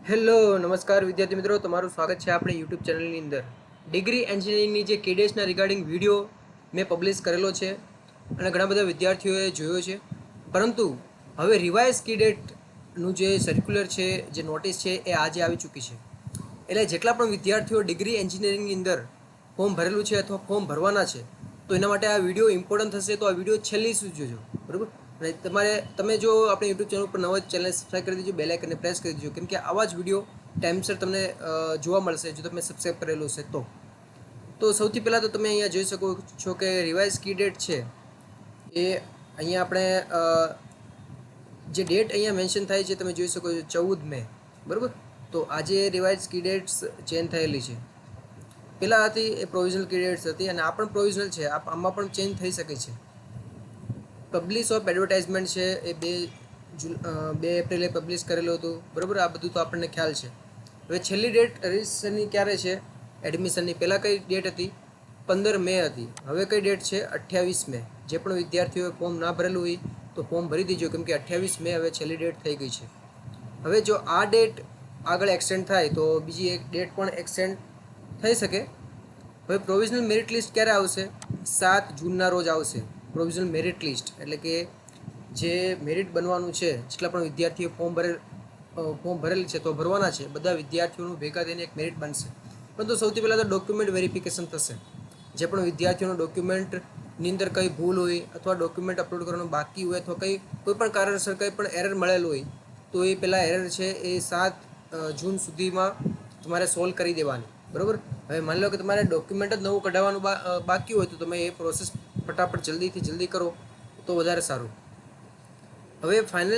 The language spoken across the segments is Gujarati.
હેલો નમસ્કાર વિદ્યાર્થી મિત્રો, તમારું સ્વાગત છે આપણી યુટ્યુબ ચેનલની અંદર. ડિગ્રી એન્જિનિયરિંગની જે કેડેટ્સના રિગાર્ડિંગ વિડીયો મેં પબ્લિશ કરેલો છે અને ઘણા બધા વિદ્યાર્થીઓએ જોયો છે, પરંતુ હવે રિવાઇઝ કેડેટનું જે સર્ક્યુલર છે, જે નોટિસ છે, એ આજે આવી ચૂકી છે. એટલે જેટલા પણ વિદ્યાર્થીઓ ડિગ્રી એન્જિનિયરિંગની અંદર ફોર્મ ભરેલું છે અથવા ફોર્મ ભરવાના છે, તો એના માટે આ વિડીયો ઇમ્પોર્ટન્ટ થશે. તો આ વિડીયો છેલ્લી સુધી જોજો, બરાબર. અને તમે જો આપણે યુટ્યુબ ચેનલ પર નવા ચેનલ સબસ્ક્રાઈબ કરી દેજો, બેલ આઇકનને પ્રેસ કરી દેજો, કેમ કે આવા જ વિડીયો ટાઈમસર તમને જોવા મળશે જો તમે સબસ્ક્રાઈબ કરેલું છે તો સૌથી પહેલાં તો તમે અહીંયા જોઈ શકો છો કે રિવાઇઝ કી ડેટ છે એ અહીંયા આપણે જે ડેટ અહીંયા મેન્શન થાય છે તમે જોઈ શકો છો 14 મે, બરાબર. તો આજે રિવાઇઝ કી ડેટ્સ ચેન્જ થયેલી છે. પહેલાં હતી એ પ્રોવિઝનલ કી ડેટ્સ હતી અને આ પણ પ્રોવિઝનલ છે, આમાં પણ ચેન્જ થઈ શકે છે. પબ્લિશ ઓફ એડવર્ટાઇઝમેન્ટ છે એ 2 એપ્રિલે પબ્લિશ કરેલું હતું, બરાબર. આ બધું તો આપણને ખ્યાલ છે. હવે છેલ્લી ડેટ રજિસ્ટ્રેશનની ક્યારે છે એડમિશનની? પહેલાં કઈ ડેટ હતી? 15 મે હતી. હવે કઈ ડેટ છે? 28 મે. જે પણ વિદ્યાર્થીઓએ ફોર્મ ના ભરેલું હોય તો ફોર્મ ભરી દેજો, કેમ કે 28 મે હવે છેલ્લી ડેટ થઈ ગઈ છે. હવે જો આ ડેટ આગળ એક્સટેન્ડ થાય તો બીજી એક ડેટ પણ એક્સટેન્ડ થઈ શકે. હવે પ્રોવિઝનલ મેરિટ લિસ્ટ ક્યારે આવશે? 7 જૂનના રોજ આવશે પ્રોવિઝનલ મેરિટ લિસ્ટ. એટલે કે જે મેરિટ બનવાનું છે, જેટલા પણ વિદ્યાર્થીઓ ફોર્મ ભરેલ છે તો ભરવાના છે, બધા વિદ્યાર્થીઓનું ભેગા થઈને એક મેરિટ બનશે. પરંતુ સૌથી પહેલાં તો ડોક્યુમેન્ટ વેરિફિકેશન થશે. જે પણ વિદ્યાર્થીઓનો ડોક્યુમેન્ટની અંદર કંઈ ભૂલ હોય અથવા ડોક્યુમેન્ટ અપલોડ કરવાનું બાકી હોય અથવા કોઈ પણ કારણસર કંઈ પણ એરર મળેલ હોય તો એ પહેલાં એરર છે એ 7 જૂન સુધીમાં તમારે સોલ્વ કરી દેવાની, બરાબર. હવે માની લો કે તમારે ડોક્યુમેન્ટ જ નવું કઢાવવાનું બાકી હોય તો તમે એ પ્રોસેસ ફટાફટ જલ્દીથી જલ્દી કરો તો વધારે સારું. હવે final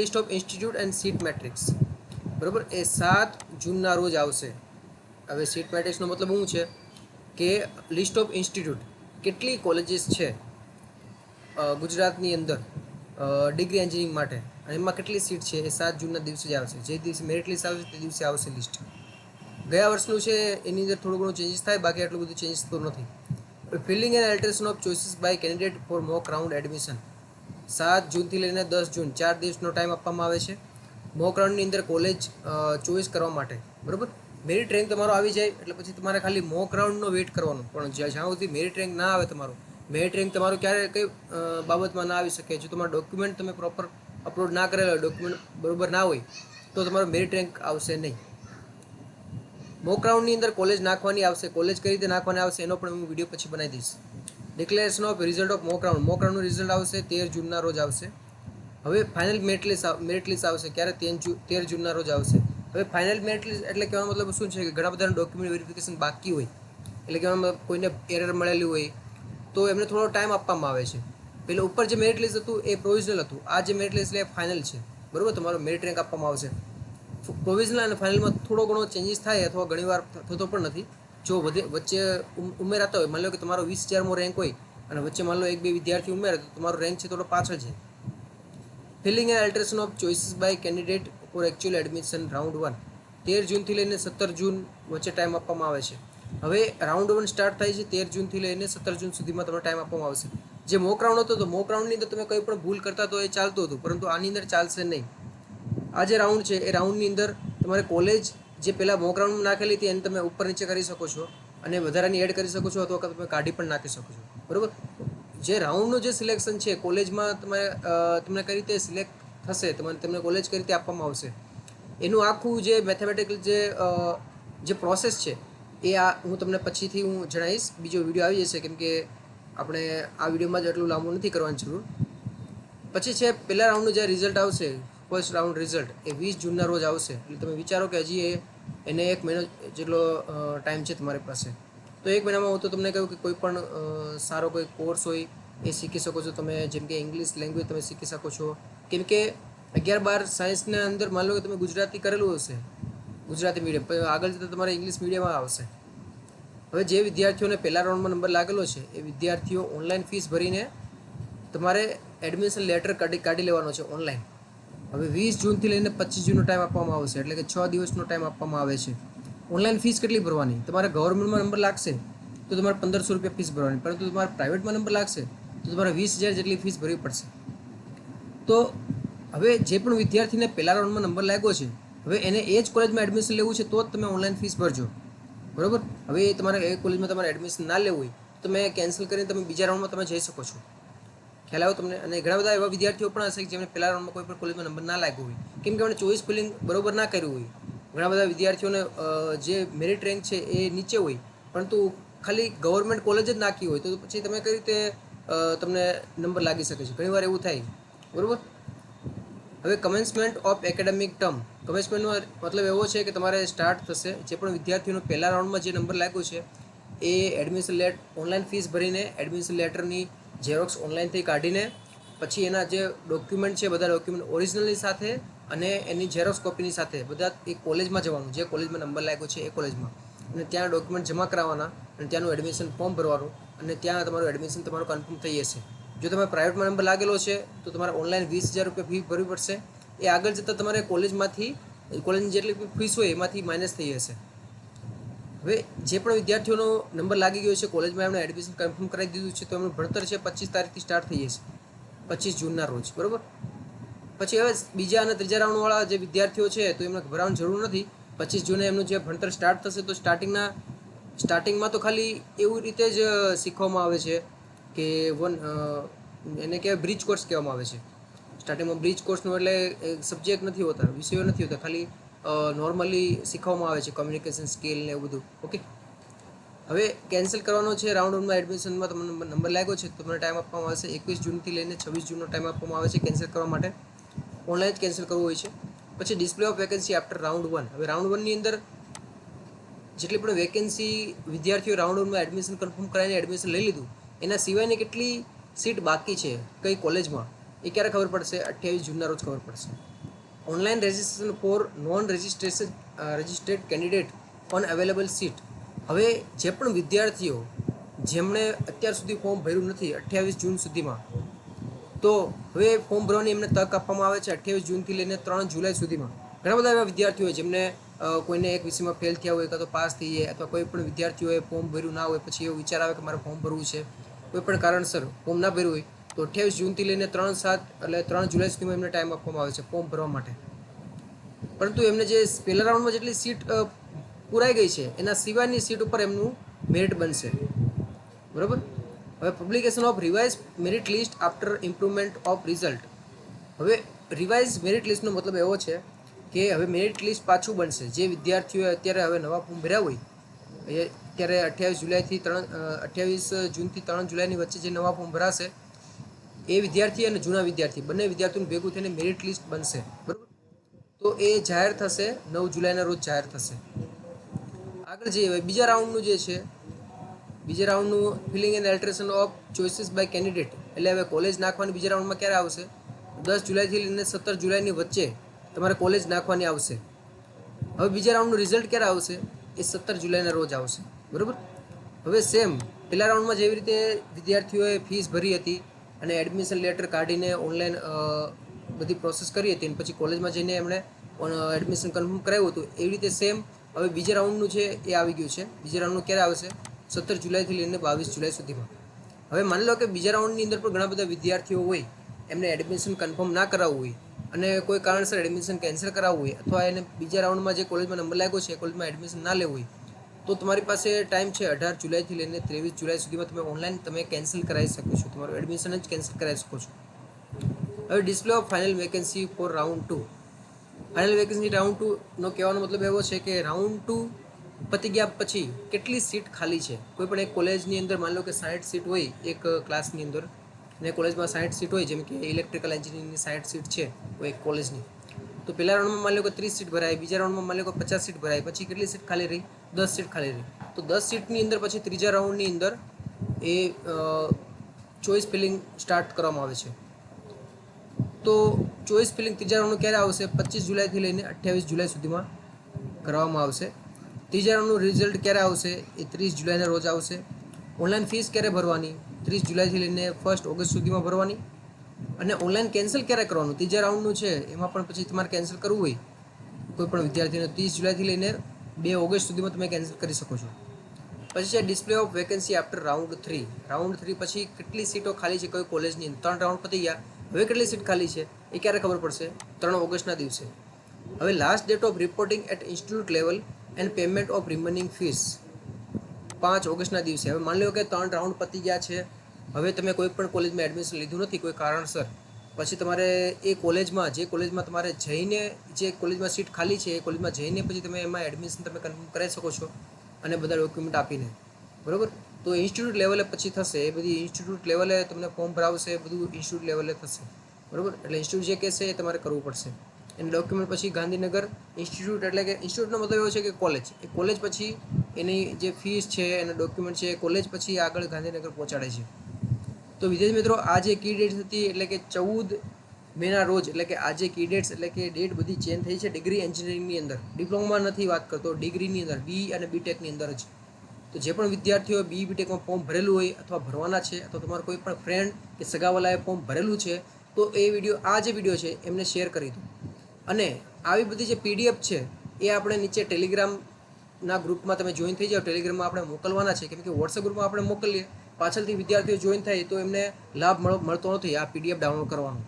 list of institute and sit matrix, બરાબર, એ 7 જૂનના રોજ આવશે. હવે સીટ મેટ્રિક્સનો મતલબ શું છે કે લિસ્ટ ઓફ ઇન્સ્ટિટ્યૂટ, કેટલી કોલેજીસ છે ગુજરાતની અંદર ડિગ્રી એન્જિનિયરિંગ માટે અને એમાં કેટલી સીટ છે, એ 7 જૂનના દિવસે જ આવશે. જે દિવસે મેરિટ લિસ્ટ આવશે તે દિવસે આવશે લિસ્ટ. ગયા વર્ષનું છે એની અંદર થોડું ઘણું ચેન્જીસ થાય, બાકી આટલું બધું ચેન્જીસ તો નથી. Filling and alteration of choices by candidate for mock round admission, 7 જૂનથી લઈને 10 જૂન 4 દિવસનો ટાઈમ આપવામાં આવે છે મોક રાઉન્ડની અંદર કોલેજ ચોઇસ કરવા માટે, બરાબર. મેરિટ રેન્ક તમારો આવી જાય એટલે પછી તમારે ખાલી મોક રાઉન્ડનો વેઇટ કરવાનો. પણ જ્યાં સુધી મેરિટ રેન્ક ના આવે તમારું, મેરિટ રેન્ક તમારું ક્યારે કઈ બાબતમાં ના આવી શકે, જો તમારા ડોક્યુમેન્ટ તમે પ્રોપર અપલોડ ના કરેલા, ડોક્યુમેન્ટ બરાબર ના હોય તો તમારો મેરિટ રેન્ક આવશે નહીં. મોક રાઉન્ડની અંદર કોલેજ નાખવાની આવશે, કોલેજ કઈ રીતે નાખવાની આવશે એનો પણ હું વિડીયો પછી બનાવી દઈશ. Declaration of result of mock રાઉન્ડનું રિઝલ્ટ આવશે 13 જૂનના રોજ આવશે. હવે ફાઇનલ મેરિટ લિસ્ટ આવશે ક્યારે? 13 જૂનના રોજ આવશે. હવે ફાઇનલ મેરિટ લિસ્ટ એટલે કહેવાનો મતલબ શું છે કે ઘણા બધાના ડોક્યુમેન્ટ વેરિફિકેશન બાકી હોય, એટલે કહેવામાં કોઈને એરર મળેલી હોય તો એમને થોડો ટાઈમ આપવામાં આવે છે. પેલું ઉપર જે મેરિટ લિસ્ટ હતું એ પ્રોવિઝનલ હતું, આ જે મેરિટ લિસ્ટ એ ફાઇનલ છે, બરાબર. તમારો મેરિટ રેન્ક આપવામાં આવશે. પ્રોવિઝનલ અને ફાઇનલમાં થોડો ઘણો ચેન્જીસ થાય અથવા ઘણીવાર થતો પણ નથી. જો વચ્ચે ઉમેરાતા હોય, માની લો કે તમારો 20,000મો રેન્ક હોય અને વચ્ચે માની લો 1-2 વિદ્યાર્થી ઉમેરે તો તમારો રેન્ક છે થોડો પાછળ છે. Filling and alteration of choices by candidate for actual admission round 1, 13 જૂનથી લઈને 17 જૂન વચ્ચે ટાઈમ આપવામાં આવે છે. હવે રાઉન્ડ 1 સ્ટાર્ટ થાય છે 13 જૂનથી લઈને 17 જૂન સુધીમાં તમને ટાઈમ આપવામાં આવશે. જે મોક રાઉન્ડ હતો તો મોક રાઉન્ડની અંદર તમે કંઈ પણ ભૂલ કરતા તો એ ચાલતું હતું, પરંતુ આની અંદર ચાલશે નહીં. આ જે રાઉન્ડ છે એ રાઉન્ડની અંદર તમારે કોલેજ જે પહેલાં મોક રાઉન્ડ નાખેલી હતી એને તમે ઉપર નીચે કરી શકો છો અને વધારાની એડ કરી શકો છો અથવા તમે કાઢી પણ નાખી શકો છો, બરાબર. જે રાઉન્ડનું જે સિલેક્શન છે કોલેજમાં તમને કઈ રીતે સિલેક્ટ થશે, તમને કોલેજ કઈ રીતે આપવામાં આવશે, એનું આખું જે મેથેમેટિકલ જે પ્રોસેસ છે એ હું તમને પછીથી હું જણાવીશ. બીજો વિડીયો આવી જશે, કેમ કે આપણે આ વિડીયોમાં જ એટલું લાંબુ નથી કરવાની જરૂર. પછી છે પહેલા રાઉન્ડનું જે રિઝલ્ટ આવશે, ફર્સ્ટ રાઉન્ડ રિઝલ્ટ, એ 20 જૂનના રોજ આવશે. એટલે તમે વિચારો કે હજી એને 1 મહિનો જેટલો ટાઈમ છે તમારી પાસે. તો 1 મહિનામાં હું તો તમને કહ્યું કે કોઈ પણ સારો કોઈ કોર્સ હોય એ શીખી શકો છો તમે, જેમ કે ઇંગ્લિશ લેંગ્વેજ તમે શીખી શકો છો. કેમ કે 11-12 સાયન્સના અંદર માની લો કે તમે ગુજરાતી કરેલું હશે, ગુજરાતી મીડિયમ, પણ આગળ જતાં તમારે ઇંગ્લિશ મીડિયમમાં આવશે. હવે જે વિદ્યાર્થીઓને પહેલા રાઉન્ડમાં નંબર લાગેલો છે એ વિદ્યાર્થીઓ ઓનલાઈન ફીસ ભરીને તમારે એડમિશન લેટર કાઢી લેવાનો છે ઓનલાઈન. હવે 20 જૂનથી લઈને 25 જૂનનો ટાઈમ આપવામાં આવશે, એટલે કે 6 દિવસનો ટાઈમ આપવામાં આવે છે. ઓનલાઈન ફીસ કેટલી ભરવાની? તમારે ગવર્મેન્ટમાં નંબર લાગશે તો તમારે 1500 રૂપિયા ફીસ ભરવાની, પરંતુ તમારે પ્રાઇવેટમાં નંબર લાગશે તો તમારે 20,000 જેટલી ફીસ ભરવી પડશે. તો હવે જે પણ વિદ્યાર્થીને પહેલા રાઉન્ડમાં નંબર લાગ્યો છે, હવે એને એ જ કોલેજમાં એડમિશન લેવું છે તો જ તમે ઓનલાઈન ફીસ ભરજો, બરાબર. હવે તમારે એ કોલેજમાં તમારે એડમિશન ના લેવું હોય તો તમે કેન્સલ કરીને તમે બીજા રાઉન્ડમાં તમે જઈ શકો છો. ખ્યાલ આવ્યો તમને? અને ઘણા બધા એવા વિદ્યાર્થીઓ પણ હશે કે જેમને પહેલા રાઉન્ડમાં કોઈ પણ કોલેજમાં નંબર ના લાગ્યો હોય, કેમ કે એમણે ચોઈસ ફિલિંગ બરોબર ના કર્યું હોય. ઘણા બધા વિદ્યાર્થીઓને જે મેરિટ રેન્ક છે એ નીચે હોય, પરંતુ ખાલી ગવર્મેન્ટ કોલેજ જ નાખી હોય, તો પછી તમે કઈ રીતે તમને નંબર લાગી શકે છે? ઘણીવાર એવું થાય, બરાબર. હવે કમેન્સમેન્ટ ઓફ એકેડેમિક ટર્મ. કમેન્સમેન્ટનો મતલબ એવો છે કે તમારે સ્ટાર્ટ થશે, જે પણ વિદ્યાર્થીઓનો પહેલા રાઉન્ડમાં જે નંબર લાગ્યો છે એ એડમિશન ઓનલાઈન ફીસ ભરીને એડમિશન લેટરની ઝેરોક્સ ઓનલાઈનથી કાઢીને પછી એના જે ડોક્યુમેન્ટ છે બધા ડોક્યુમેન્ટ ઓરિજિનલની સાથે અને એની ઝેરોક્સ કોપીની સાથે બધા એક કોલેજમાં જવાનું, જે કોલેજમાં નંબર લાગ્યો છે એ કોલેજમાં, અને ત્યાં ડોક્યુમેન્ટ જમા કરાવવાના અને ત્યાંનું એડમિશન ફોર્મ ભરવાનું, અને ત્યાં તમારું એડમિશન તમારું કન્ફર્મ થઈ જશે. જો તમારે પ્રાઇવેટમાં નંબર લાગેલો છે તો તમારે ઓનલાઈન 20,000 રૂપિયા ફી ભરવી પડશે. એ આગળ જતાં તમારે કોલેજની જેટલી ફીસ હોય એમાંથી માઇનસ થઈ જશે. હવે જે પણ વિદ્યાર્થીઓનો નંબર લાગી ગયો છે કોલેજમાં, એમણે એડમિશન કન્ફર્મ કરાવી દીધું છે, તો એમનું ભણતર છે 25 તારીખથી સ્ટાર્ટ થઈ જશે, 25 જૂનના રોજ, બરાબર. પછી હવે બીજા અને ત્રીજા રાઉન્ડવાળા જે વિદ્યાર્થીઓ છે તો એમને ગભરાવાની જરૂર નથી. 25 જૂને એમનું જે ભણતર સ્ટાર્ટ થશે, તો સ્ટાર્ટિંગમાં તો ખાલી એવી રીતે જ શીખવામાં આવે છે કે એને કહેવાય બ્રિજ કોર્સ કહેવામાં આવે છે. સ્ટાર્ટિંગમાં બ્રિજ કોર્સનું એટલે સબ્જેક્ટ નથી હોતા, વિષયો નથી હોતા, ખાલી નોર્મલી શીખવામાં આવે છે કમ્યુનિકેશન સ્કિલ ને એવું બધું. ઓકે. હવે કેન્સલ કરવાનો છે રાઉન્ડ 1માં એડમિશનમાં તમને નંબર લાગ્યો છે તો તમને ટાઈમ આપવામાં આવશે 21 જૂનથી લઈને 26 જૂનનો ટાઈમ આપવામાં આવે છે કેન્સલ કરવા માટે. ઓનલાઈન જ કેન્સલ કરવું હોય છે. પછી display of vacancy after round 1. હવે રાઉન્ડ 1ની અંદર જેટલી પણ વેકેન્સી વિદ્યાર્થીઓ રાઉન્ડ 1માં એડમિશન કન્ફર્મ કરાવીને એડમિશન લઈ લીધું, એના સિવાયની કેટલી સીટ બાકી છે કઈ કોલેજમાં, એ ક્યારે ખબર પડશે? 28 જૂનના રોજ ખબર પડશે. Online registration for non registered candidate on available seat. હવે જે પણ વિદ્યાર્થીઓ જેમણે અત્યાર સુધી ફોર્મ ભર્યું નથી 28 જૂન સુધીમાં, તો હવે ફોર્મ ભરવાની એમને તક આપવામાં આવે છે 28 જૂનથી લઈને 3 જુલાઈ સુધીમાં. ઘણા બધા એવા વિદ્યાર્થીઓ જેમને કોઈને એક વિષયમાં ફેલ થયા હોય, કાં તો પાસ થઈ જાય, અથવા કોઈ પણ વિદ્યાર્થીઓએ ફોર્મ ભર્યું ના હોય, પછી એવો વિચાર આવે કે મારે ફોર્મ ભરવું છે, કોઈ પણ કારણસર ફોર્મ ના ભર્યું હોય, તો 28 જૂનથી લઈને 3 જુલાઈ સુધીમાં એમને ટાઈમ આપવામાં આવે છે ફોર્મ ભરવા માટે. પરંતુ એમને જે પહેલા રાઉન્ડમાં જેટલી સીટ પૂરાઈ ગઈ છે એના સિવાયની સીટ ઉપર એમનું મેરિટ બનશે, બરાબર. હવે publication of revise merit list after improvement of result. હવે રિવાઇઝ મેરિટ લિસ્ટનો મતલબ એવો છે કે હવે મેરિટ લિસ્ટ પાછું બનશે. જે વિદ્યાર્થીઓએ અત્યારે હવે નવા ફોર્મ ભર્યા હોય, એ અત્યારે 28 જૂનથી 3 જુલાઈની વચ્ચે જે નવા ફોર્મ ભરાશે, એ વિદ્યાર્થી અને જૂના વિદ્યાર્થી બંને વિદ્યાર્થીઓનું ભેગું થઈને મેરિટ લિસ્ટ બનશે, બરાબર. તો એ જાહેર થશે 9 જુલાઈના રોજ જાહેર થશે. આગળ જઈએ બીજા રાઉન્ડનું જે છે, બીજા રાઉન્ડનું filling and alteration of choices by candidate. એટલે હવે કોલેજ નાખવાની બીજા રાઉન્ડમાં ક્યારે આવશે? 10 જુલાઈથી લઈને 17 જુલાઈની વચ્ચે તમારે કોલેજ નાખવાની આવશે. હવે બીજા રાઉન્ડનું રિઝલ્ટ ક્યારે આવશે? એ 17 જુલાઈના રોજ આવશે, બરાબર. હવે સેમ પહેલા રાઉન્ડમાં જેવી રીતે વિદ્યાર્થીઓએ ફીસ ભરી હતી અને એડમિશન લેટર કાઢીને ઓનલાઈન બધી પ્રોસેસ કરી હતી અને પછી કોલેજમાં જઈને એમણે એડમિશન કન્ફર્મ કરાવ્યું હતું, એવી રીતે સેમ હવે બીજા રાઉન્ડનું છે એ આવી ગયું છે. બીજા રાઉન્ડનું ક્યારે આવશે? 17 જુલાઈથી લઈને 22 જુલાઈ સુધીમાં. હવે માની લો કે બીજા રાઉન્ડની અંદર પણ ઘણા બધા વિદ્યાર્થીઓ હોય, એમને એડમિશન કન્ફર્મ ના કરાવવું હોય અને કોઈ કારણસર એડમિશન કેન્સલ કરાવવું હોય, અથવા એને બીજા રાઉન્ડમાં જે કોલેજમાં નંબર લાગ્યો છે એ કોલેજમાં એડમિશન ના લેવું હોય, તો તમારી પાસે ટાઈમ છે 18 જુલાઈથી લઈને 23 જુલાઈ સુધીમાં તમે ઓનલાઈન કેન્સલ કરાવી શકો છો, તમારું એડમિશન જ કેન્સલ કરાવી શકો છો. હવે display of final vacancy for round 2. Final vacancy round 2નો કહેવાનો મતલબ એવો છે કે રાઉન્ડ 2 પતી ગયા પછી કેટલી સીટ ખાલી છે. કોઈ પણ એક કોલેજની અંદર માની લો કે 60 સીટ હોય એક ક્લાસની અંદર, અને કોલેજમાં 60 સીટ હોય, જેમ કે ઇલેક્ટ્રિકલ એન્જિનિયરિંગની 60 સીટ છે કોઈ એક કોલેજની, તો પહેલા રાઉન્ડમાં માની લો કે 30 સીટ ભરાય, બીજા રાઉન્ડમાં માની લો કે 50 સીટ ભરાય, પછી કેટલી સીટ ખાલી રહી? 10 સીટ ખાલી રહી. તો 10 સીટની અંદર પછી ત્રીજા રાઉન્ડની અંદર એ ચોઇસ ફિલિંગ સ્ટાર્ટ કરવામાં આવે છે. તો ચોઇસ ફિલિંગ ત્રીજા રાઉન્ડનું ક્યારે આવશે? 25 જુલાઈથી લઈને 28 જુલાઈ સુધીમાં કરવામાં આવશે. ત્રીજા રાઉન્ડનું રિઝલ્ટ ક્યારે આવશે? એ 30 જુલાઈના રોજ આવશે. ઓનલાઈન ફીસ ક્યારે ભરવાની? 30 જુલાઈથી લઈને 1 ઓગસ્ટ સુધીમાં ભરવાની. અને ઓનલાઈન કેન્સલ ક્યારે કરવાનું? ત્રીજા રાઉન્ડનું છે એમાં પણ પછી તમારે કેન્સલ કરવું હોય કોઈ પણ વિદ્યાર્થીને 30 જુલાઈથી લઈને 2 ઓગસ્ટ સુધીમાં તમે કેન્સલ કરી શકો છો. પછી છે display of vacancy after round 3. Round 3 પછી કેટલી સીટો ખાલી છે કોઈ કોલેજની? 3 રાઉન્ડ પતી ગયા, હવે કેટલી સીટ ખાલી છે એ ક્યારે ખબર પડશે? 3 ઓગસ્ટના દિવસે. હવે last date of reporting at institute level and payment of remaining fees 5 ઓગસ્ટના દિવસે. હવે માની લો કે 3 રાઉન્ડ પતી ગયા છે, હવે તમે કોઈ પણ કોલેજમાં એડમિશન લીધું નથી કોઈ કારણસર, પછી તમારે એ કોલેજમાં જે કોલેજમાં તમારે જઈને જે કોલેજમાં સીટ ખાલી છે એ કોલેજમાં જઈને પછી તમે એમાં એડમિશન તમે કન્ફર્મ કરાવી શકો છો અને બધા ડોક્યુમેન્ટ આપીને, બરાબર. તો ઇન્સ્ટિટ્યૂટ લેવલે પછી થશે, એ બધી ઇન્સ્ટિટ્યૂટ લેવલે તમને ફોર્મ ભરાવશે, બધું ઇન્સ્ટિટ્યૂટ લેવલે થશે, બરાબર. એટલે ઇન્સ્ટિટ્યૂટ જે કહેશે એ તમારે કરવું પડશે. એને ડોક્યુમેન્ટ પછી ગાંધીનગર ઇન્સ્ટિટ્યૂટ, એટલે કે ઇન્સ્ટિટ્યૂટનો મતલબ એવો છે કે કોલેજ, એ કોલેજ પછી એની જે ફીસ છે એના ડોક્યુમેન્ટ છે એ કોલેજ પછી આગળ ગાંધીનગર પહોંચાડે છે. તો વિદ્યાર્થી મિત્રો આ જે કી ડેટ હતી એટલે કે 14 મેના રોજ, એટલે કે આજે કી ડેટ્સ એટલે કે ડેટ બધી ચેન્જ થઈ છે ડિગ્રી એન્જિનિયરિંગની અંદર. ડિપ્લોમામાં નથી વાત કરતો, ડિગ્રીની અંદર, બી અને બીટેકની અંદર જ. તો જે પણ વિદ્યાર્થીઓ બી બીટેકમાં ફોર્મ ભરેલું હોય અથવા ભરવાના છે, અથવા તમારો કોઈ પણ ફ્રેન્ડ કે સગાવાલાએ ફોર્મ ભરેલું છે, તો એ વિડીયો, આ જે વિડીયો છે એમને શેર કરી દો. અને આવી બધી જે પીડીએફ છે એ આપણે નીચે ટેલિગ્રામના ગ્રુપમાં તમે જોઈન થઈ જાઓ. ટેલિગ્રામમાં આપણે મોકલવાના છે, કેમ કે વોટ્સએપ ગ્રુપમાં આપણે મોકલીએ પાછળથી વિદ્યાર્થીઓ જોઈન થાય તો એમને લાભ મળતો નથી આ પીડીએફ ડાઉનલોડ કરવાનો.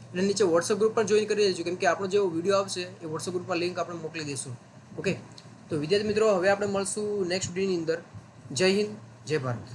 એટલે નીચે વોટ્સએપ ગ્રુપ પણ જોઈન કરી દેજો, કેમ કે આપણો જેવો વિડીયો આવશે એ વોટ્સએપ ગ્રુપમાં લિંક આપણે મોકલી દઈશું. ઓકે, તો વિદ્યાર્થી મિત્રો હવે આપણે મળશું નેક્સ્ટ વિડીયોની અંદર. જય હિન્દ, જય ભારત.